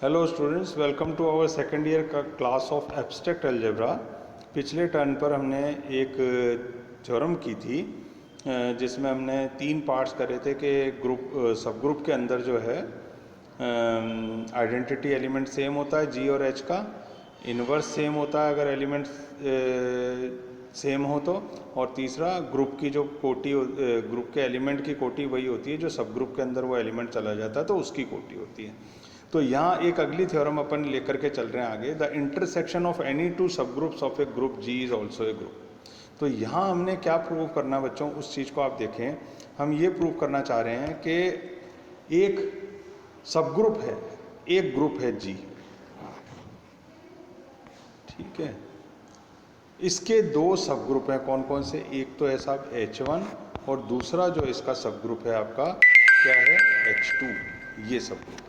Hello students, welcome to our second year का class of abstract algebra. पिछले turn पर हमने एक थ्योरम की थी जिसमें हमने 3 पार्ट्स करे थे कि ग्रुप सब ग्रुप के अंदर जो है आइडेंटिटी एलिमेंट सेम होता है जी और एच का, इनवर्स सेम होता है अगर एलिमेंट सेम हो तो, और तीसरा ग्रुप की जो कोटी ग्रुप के एलिमेंट की कोटी वही होती है जो सब ग्रुप के अंदर वो एलिमेंट चला जाता है तो उसकी कोटी होती है। तो यहाँ एक अगली थ्योरम अपन लेकर के चल रहे हैं आगे। The intersection of any two subgroups of a group G is also a group. तो यहाँ हमने क्या प्रूव करना बच्चों, उस चीज़ को आप देखें। हम ये प्रूव करना चाह रहे हैं कि एक सब ग्रुप है, एक ग्रुप है जी, ठीक है। इसके 2 सब ग्रुप हैं, कौन कौन से? एक तो है साहब H1 और दूसरा जो इसका सब ग्रुप है आपका क्या है? H2। ये सब ग्रुप है,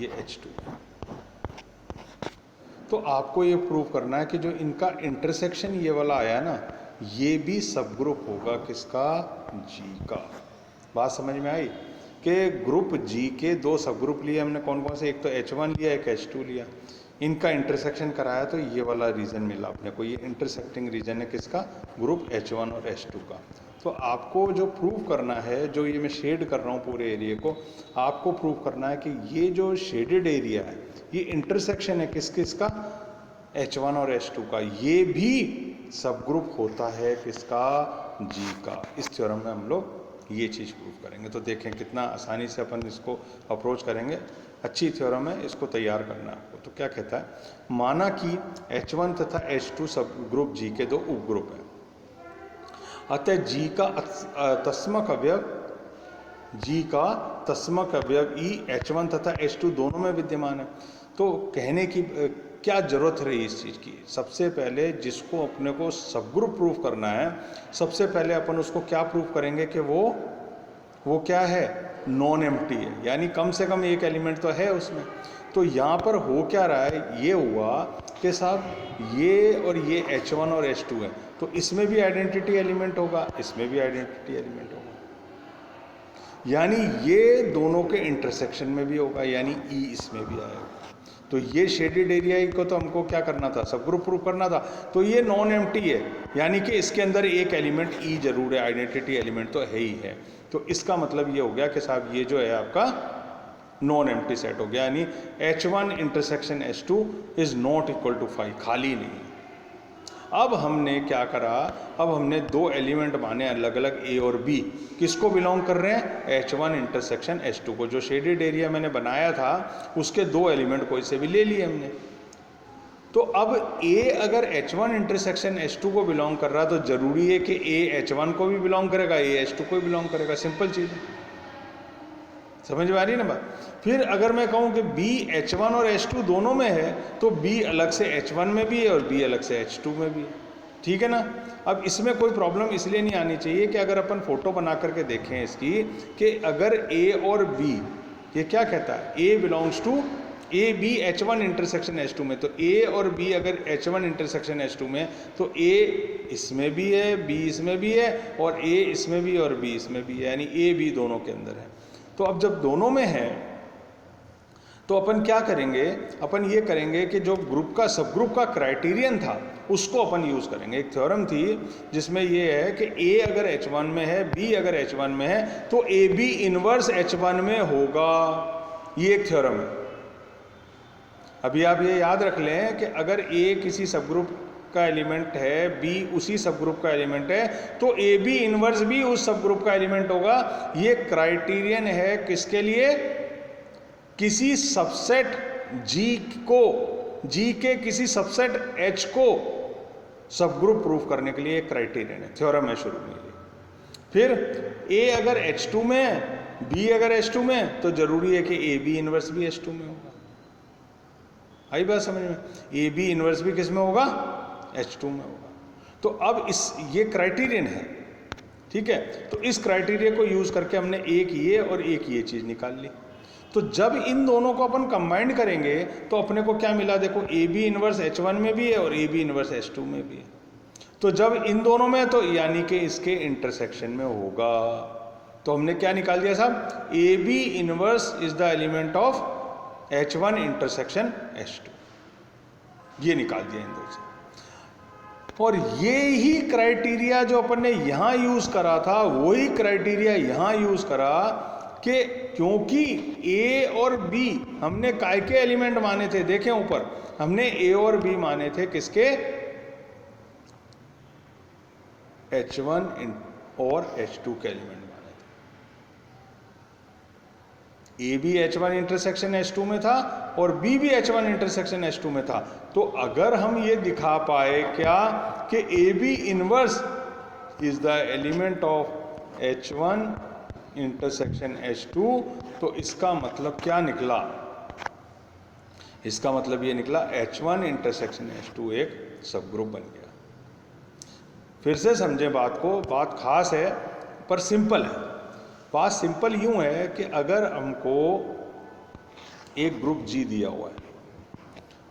ये H2। तो आपको ये प्रूव करना है कि जो इनका इंटरसेक्शन ये वाला आया ना, ये भी सब ग्रुप होगा किसका? जी का। बात समझ में आई कि ग्रुप जी के 2 सब ग्रुप लिए हमने, कौन कौन से? एक तो H1 लिया, एक H2 लिया, इनका इंटरसेक्शन कराया तो ये वाला रीजन मिला अपने को। ये इंटरसेक्टिंग रीजन है किसका? ग्रुप H1 और H2 का। तो आपको जो प्रूव करना है, जो ये मैं शेड कर रहा हूँ पूरे एरिया को, आपको प्रूव करना है कि ये जो शेडेड एरिया है ये इंटरसेक्शन है किस किस का? H1 और H2 का। ये भी सब ग्रुप होता है किसका? जी का। इस थ्योरम में हम लोग ये चीज़ प्रूव करेंगे। तो देखें कितना आसानी से अपन इसको अप्रोच करेंगे। अच्छी थ्योरम है, इसको तैयार करना है आपको। तो क्या कहता है, माना कि H1 तथा H2 सब ग्रुप जी के 2 उपग्रुप हैं, अतः जी का तस्मक अवयव, जी का तस्मक अवयव ई H1 तथा H2 दोनों में विद्यमान है। तो कहने की क्या जरूरत रही इस चीज़ की? सबसे पहले जिसको अपने को सब ग्रुप प्रूव करना है, सबसे पहले अपन उसको क्या प्रूव करेंगे कि वो क्या है? नॉन एम्प्टी है, यानी कम से कम एक एलिमेंट तो है उसमें। तो यहाँ पर हो क्या रहा है, ये हुआ कि साहब ये और ये H1 और H2 है, तो इसमें भी आइडेंटिटी एलिमेंट होगा, इसमें भी आइडेंटिटी एलिमेंट होगा, यानी ये दोनों के इंटरसेक्शन में भी होगा, यानी ई इसमें भी आएगा। तो ये शेडेड एरिया को तो हमको क्या करना था? सब ग्रुप प्रूव करना था। तो ये नॉन एम्प्टी है, यानी कि इसके अंदर एक एलिमेंट ई जरूर है, आइडेंटिटी एलिमेंट तो है ही है। तो इसका मतलब ये हो गया कि साहब ये जो है आपका नॉन एम्प्टी सेट हो गया, यानी H1 intersection H2 is not equal to 5, खाली नहीं। अब हमने क्या करा, अब हमने 2 एलिमेंट माने अलग अलग A और B, किसको बिलोंग कर रहे हैं? H1 इंटरसेक्शन H2 को। जो शेडेड एरिया मैंने बनाया था उसके 2 एलिमेंट कोई से भी ले लिए हमने। तो अब A अगर H1 इंटरसेक्शन H2 को बिलोंग कर रहा है तो जरूरी है कि A H1 को भी बिलोंग करेगा, A H2 को भी बिलोंग करेगा। सिंपल चीज़ है, समझ में आ रही है ना बात? फिर अगर मैं कहूँ कि B H1 और H2 दोनों में है तो B अलग से H1 में भी है और B अलग से H2 में भी है, ठीक है ना? अब इसमें कोई प्रॉब्लम इसलिए नहीं आनी चाहिए कि अगर अपन फोटो बना करके देखें इसकी, कि अगर A और B, ये क्या कहता है? A belongs to A B H1 intersection H2 में, तो A और B अगर H1 इंटरसेक्शन H2 में, तो A इसमें भी है, B इसमें भी है, और A इसमें भी और B इसमें भी है, यानी A B दोनों के अंदर है। तो अब जब दोनों में है तो अपन क्या करेंगे? अपन ये करेंगे कि जो ग्रुप का सब ग्रुप का क्राइटेरियन था उसको अपन यूज़ करेंगे। एक थ्योरम थी जिसमें ये है कि A अगर H1 में है, B अगर H1 में है, तो AB इनवर्स H1 में होगा। ये एक थ्योरम है। अभी आप ये याद रख लें कि अगर A किसी सब ग्रुप का एलिमेंट है, B उसी सब ग्रुप का एलिमेंट है, तो AB इनवर्स भी उस सब ग्रुप का एलिमेंट होगा। ये क्राइटेरियन है किसके लिए? किसी सबसेट G को, G के किसी सबसेट H को सब ग्रुप प्रूफ करने के लिए एक क्राइटेरियन है, थ्योरम है शुरू में। फिर A अगर H2 में है, B अगर H2 में है, तो जरूरी है कि AB इनवर्स भी H2 में होगा। आई बात समझ में? AB इनवर्स भी किस में होगा? H2 में होगा। तो अब ये क्राइटेरियन है, ठीक है। तो इस क्राइटेरिया को यूज करके हमने एक ये और एक ये चीज निकाल ली। तो जब इन दोनों को अपन कंबाइंड करेंगे तो अपने को क्या मिला? देखो AB इनवर्स H1 में भी है और AB इनवर्स H2 में भी है। तो जब इन दोनों में है तो यानी कि इसके इंटरसेक्शन में होगा। तो हमने क्या निकाल दिया साहब? AB inverse is the element of H1 intersection H2, ये निकाल दिया इन दो से। और ये ही क्राइटेरिया जो अपन ने यहां यूज करा था, वही क्राइटेरिया यहां यूज करा कि क्योंकि ए और बी हमने काय के एलिमेंट माने थे, देखें ऊपर हमने ए और बी माने थे किसके, H1 और H2 के एलिमेंट माने थे। ए भी H1 इंटरसेक्शन H2 में था और बी भी H1 इंटरसेक्शन H2 में था। तो अगर हम ये दिखा पाए क्या कि A B inverse is the element of H1 intersection H2, तो इसका मतलब क्या निकला, इसका मतलब ये निकला H1 इंटरसेक्शन H2 एक सब ग्रुप बन गया। फिर से समझें बात को, बात खास है पर सिंपल है। बात सिंपल यूं है कि अगर हमको एक ग्रुप G दिया हुआ है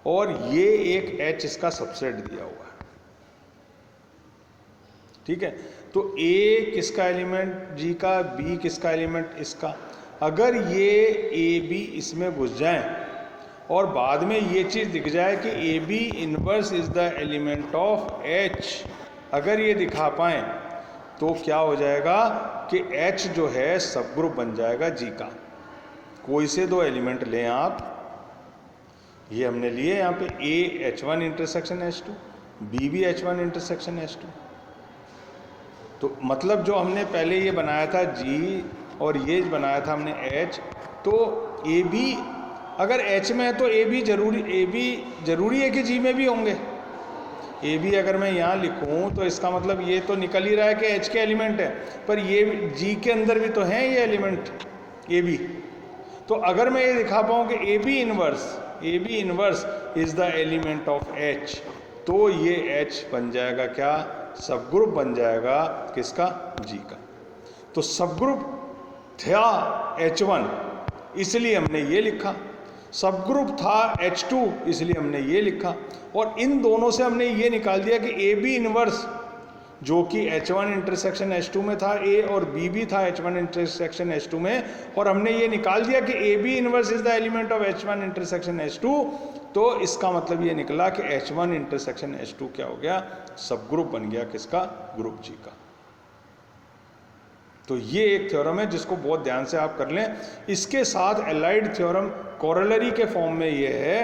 और ये एक H इसका सबसेट दिया हुआ है, ठीक है, तो A किसका एलिमेंट G का, B किसका एलिमेंट इसका। अगर ये ए बी इसमें घुस जाए और बाद में ये चीज़ दिख जाए कि A B inverse is the element of H, अगर ये दिखा पाए तो क्या हो जाएगा कि H जो है सब ग्रुप बन जाएगा G का। कोई से दो एलिमेंट लें आप, ये हमने लिए यहाँ पे A H1 intersection H2, B भी H1 इंटरसेक्शन H2। तो मतलब जो हमने पहले ये बनाया था G और ये बनाया था हमने H, तो ए बी अगर H में है तो ए बी जरूरी है कि G में भी होंगे। ए बी अगर मैं यहाँ लिखूँ तो इसका मतलब ये तो निकल ही रहा है कि H के एलिमेंट है, पर ये G के अंदर भी तो हैं ये एलिमेंट ए बी। तो अगर मैं ये दिखा पाऊँ कि A B inverse is the element of H, तो ये H बन जाएगा क्या, सब ग्रुप बन जाएगा किसका, G का। तो सब ग्रुप था H1 इसलिए हमने ये लिखा, सब ग्रुप था H2 इसलिए हमने ये लिखा, और इन दोनों से हमने ये निकाल दिया कि ए बी इनवर्स जो कि H1 इंटरसेक्शन H2 में था, A और B भी था H1 इंटरसेक्शन H2 में, और हमने ये निकाल दिया कि A B inverse is the element of H1 intersection H2। तो इसका मतलब ये निकला कि H1 इंटरसेक्शन H2 क्या हो गया, सब ग्रुप बन गया किसका, ग्रुप G का। तो ये एक थ्योरम है जिसको बहुत ध्यान से आप कर लें। इसके साथ एलाइड थ्योरम कोरोलरी के फॉर्म में ये है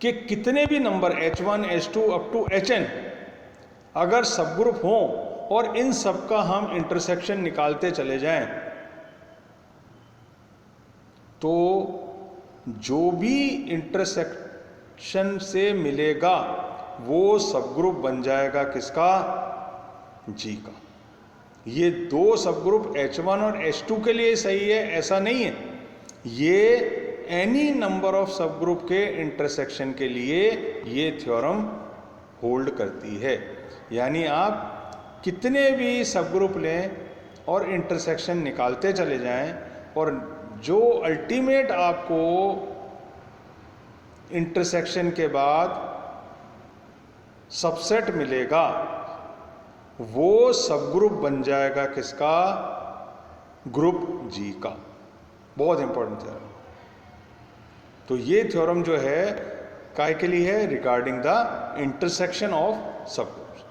कि कितने भी number H1 H2 up to Hn अगर सब ग्रुप हों और इन सब का हम इंटरसेक्शन निकालते चले जाएं, तो जो भी इंटरसेक्शन से मिलेगा वो सब ग्रुप बन जाएगा किसका, G का। ये दो सब ग्रुप H1 और H2 के लिए सही है ऐसा नहीं है, ये एनी नंबर ऑफ सब ग्रुप के इंटरसेक्शन के लिए ये थ्योरम होल्ड करती है। यानी आप कितने भी सब ग्रुप लें और इंटरसेक्शन निकालते चले जाएं, और जो अल्टीमेट आपको इंटरसेक्शन के बाद सबसेट मिलेगा वो सब ग्रुप बन जाएगा किसका, ग्रुप G का। बहुत इंपॉर्टेंट थ्योरम। तो ये थ्योरम जो है काय के लिए है, रिगार्डिंग द इंटरसेक्शन ऑफ सब ग्रुप्स।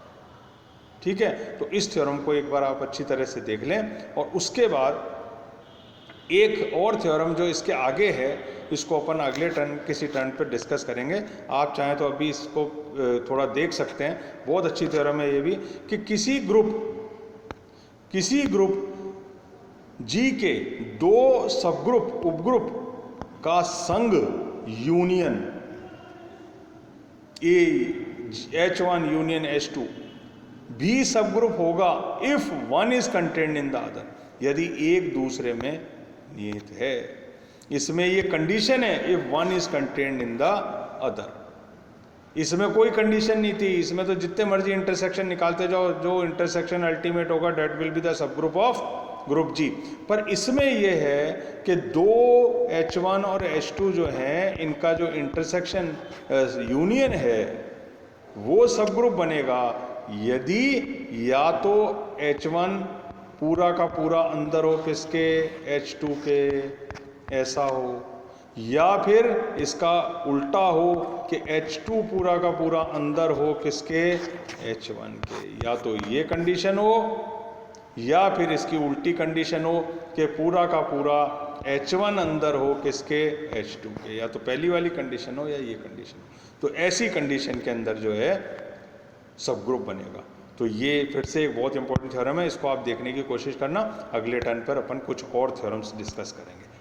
ठीक है, तो इस थ्योरम को एक बार आप अच्छी तरह से देख लें, और उसके बाद एक और थ्योरम जो इसके आगे है इसको अपन अगले टर्न किसी टर्न पर डिस्कस करेंगे। आप चाहें तो अभी इसको थोड़ा देख सकते हैं, बहुत अच्छी थ्योरम है ये भी, कि किसी ग्रुप G के दो सब ग्रुप उपग्रुप का संग यूनियन H1 यूनियन H2 भी सब ग्रुप होगा if one is contained in the other, यदि एक दूसरे में निहित है। इसमें ये कंडीशन है if one is contained in the other, इसमें कोई कंडीशन नहीं थी। इसमें तो जितने मर्जी इंटरसेक्शन निकालते जाओ, जो इंटरसेक्शन अल्टीमेट होगा that will be the sub group of group G। पर इसमें यह है कि दो H1 और H2 जो हैं इनका जो इंटरसेक्शन यूनियन है वो सब ग्रुप बनेगा यदि या तो H1 पूरा का पूरा अंदर हो किसके, H2 के, ऐसा हो, या फिर इसका उल्टा हो कि H2 पूरा का पूरा अंदर हो किसके, H1 के। या तो ये कंडीशन हो या फिर इसकी उल्टी कंडीशन हो कि पूरा का पूरा H1 अंदर हो किसके, H2 के। या तो पहली वाली कंडीशन हो या ये कंडीशन हो। तो ऐसी कंडीशन के अंदर जो है सब ग्रुप बनेगा। तो ये फिर से एक बहुत इंपॉर्टेंट थ्योरम है, इसको आप देखने की कोशिश करना। अगले टर्न पर अपन कुछ और थ्योरम्स डिस्कस करेंगे।